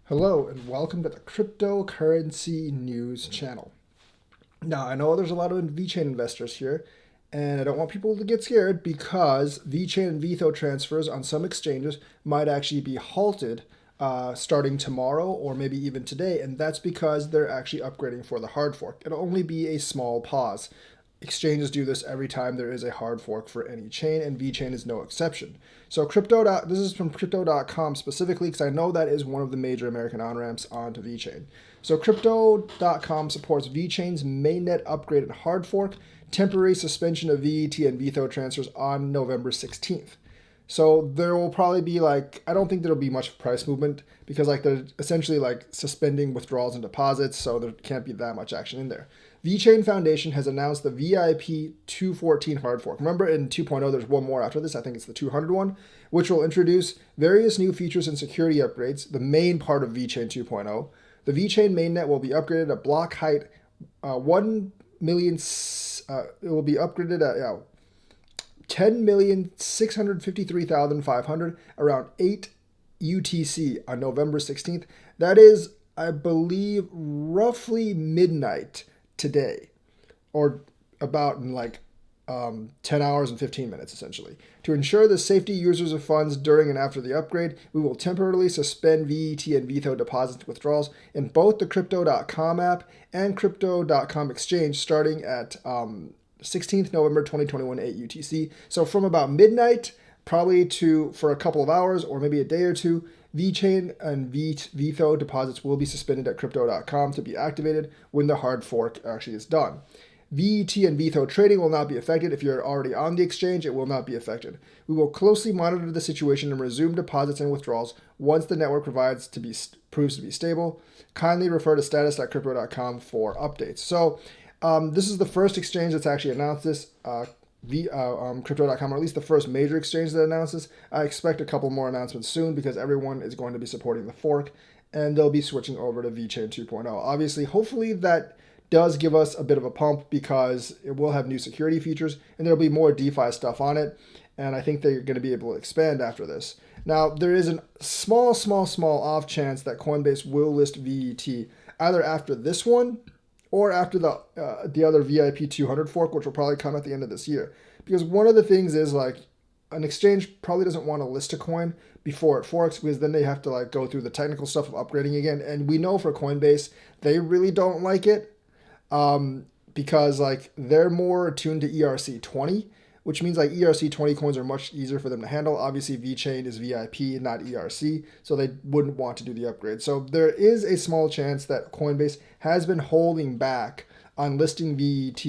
Hello and welcome to the Cryptocurrency News channel. Now, I know there's a lot of Vechain investors here, and I don't want people to get scared because Vechain and Vetho transfers on some exchanges might actually be halted starting tomorrow or maybe even today, and that's because they're actually upgrading for the hard fork. It'll only be a small pause. Exchanges do this every time there is a hard fork for any chain, and Vechain is no exception. So this is from crypto.com specifically because I know that is one of the major American on-ramps onto Vechain. So crypto.com supports Vechain's mainnet upgrade and hard fork, temporary suspension of VET and Vetho transfers on November 16th. So there will probably be I don't think there'll be much price movement because they're essentially suspending withdrawals and deposits, so there can't be that much action in there. Vechain Foundation has announced the VIP 214 hard fork. Remember in 2.0 there's one more after this, I think it's the 200 one, which will introduce various new features and security upgrades, the main part of Vechain 2.0. The Vechain mainnet will be upgraded at block height 1 million, it will be upgraded at 10,653,500 around 8 UTC on November 16th. That is, I believe, roughly midnight today, or about in 10 hours and 15 minutes, essentially. To ensure the safety users of funds during and after the upgrade, we will temporarily suspend VET and Vetho deposits withdrawals in both the Crypto.com app and Crypto.com exchange starting at 16th November 2021, 8 UTC. So from about midnight, probably for a couple of hours or maybe a day or two, Vechain and Vetho deposits will be suspended at Crypto.com to be activated when the hard fork actually is done. VET and Vetho trading will not be affected. If you're already on the exchange, it will not be affected. We will closely monitor the situation and resume deposits and withdrawals once the network proves to be stable. Kindly refer to status.crypto.com for updates. So this is the first exchange that's actually announced this. Crypto.com, or at least the first major exchange that announces. I expect a couple more announcements soon because everyone is going to be supporting the fork and they'll be switching over to Vechain 2.0. Obviously, hopefully that does give us a bit of a pump because it will have new security features and there'll be more DeFi stuff on it. And I think they're going to be able to expand after this. Now, there is a small off chance that Coinbase will list VET either after this one or after the other VIP 200 fork, which will probably come at the end of this year. Because one of the things is an exchange probably doesn't want to list a coin before it forks because then they have to go through the technical stuff of upgrading again. And we know for Coinbase, they really don't like it because they're more attuned to ERC20, which means ERC20 coins are much easier for them to handle. Obviously, Vechain is VIP, not ERC, so they wouldn't want to do the upgrade. So there is a small chance that Coinbase has been holding back on listing VET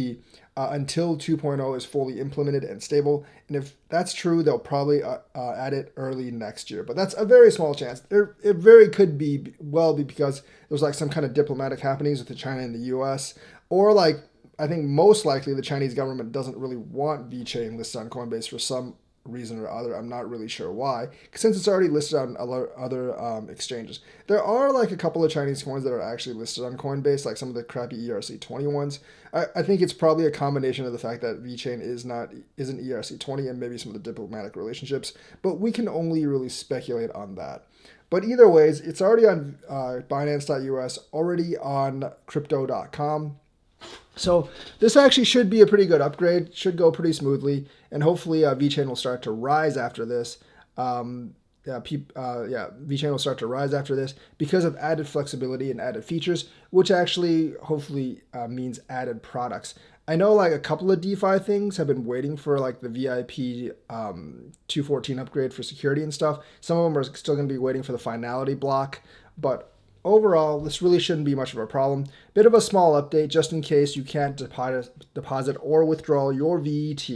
until 2.0 is fully implemented and stable. And if that's true, they'll probably add it early next year. But that's a very small chance. It very could be because there's some kind of diplomatic happenings with China and the US, or I think most likely the Chinese government doesn't really want Vechain listed on Coinbase for some reason or other. I'm not really sure why, since it's already listed on other exchanges. There are a couple of Chinese coins that are actually listed on Coinbase, like some of the crappy ERC20 ones. I think it's probably a combination of the fact that Vechain isn't ERC20 and maybe some of the diplomatic relationships, but we can only really speculate on that. But either ways, it's already on Binance.us, already on Crypto.com. So this actually should be a pretty good upgrade, should go pretty smoothly, and hopefully Vechain will start to rise after this. Vechain will start to rise after this because of added flexibility and added features, which actually hopefully means added products. I know a couple of DeFi things have been waiting for the VIP 214 upgrade for security and stuff. Some of them are still going to be waiting for the finality block, but overall, this really shouldn't be much of a problem. Bit of a small update just in case you can't deposit or withdraw your VET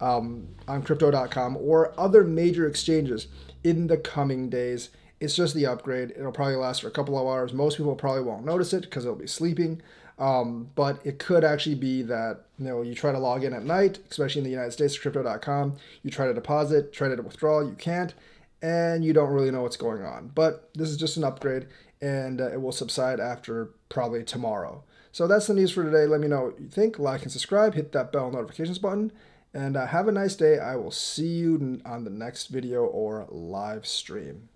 on Crypto.com or other major exchanges in the coming days. It's just the upgrade. It'll probably last for a couple of hours. Most people probably won't notice it because they'll be sleeping. But it could actually be that you try to log in at night, especially in the United States, Crypto.com. You try to deposit, try to withdraw, you can't, and you don't really know what's going on. But this is just an upgrade, and it will subside after probably tomorrow. So that's the news for today. Let me know what you think. Like and subscribe. Hit that bell notifications button. And have a nice day. I will see you on the next video or live stream.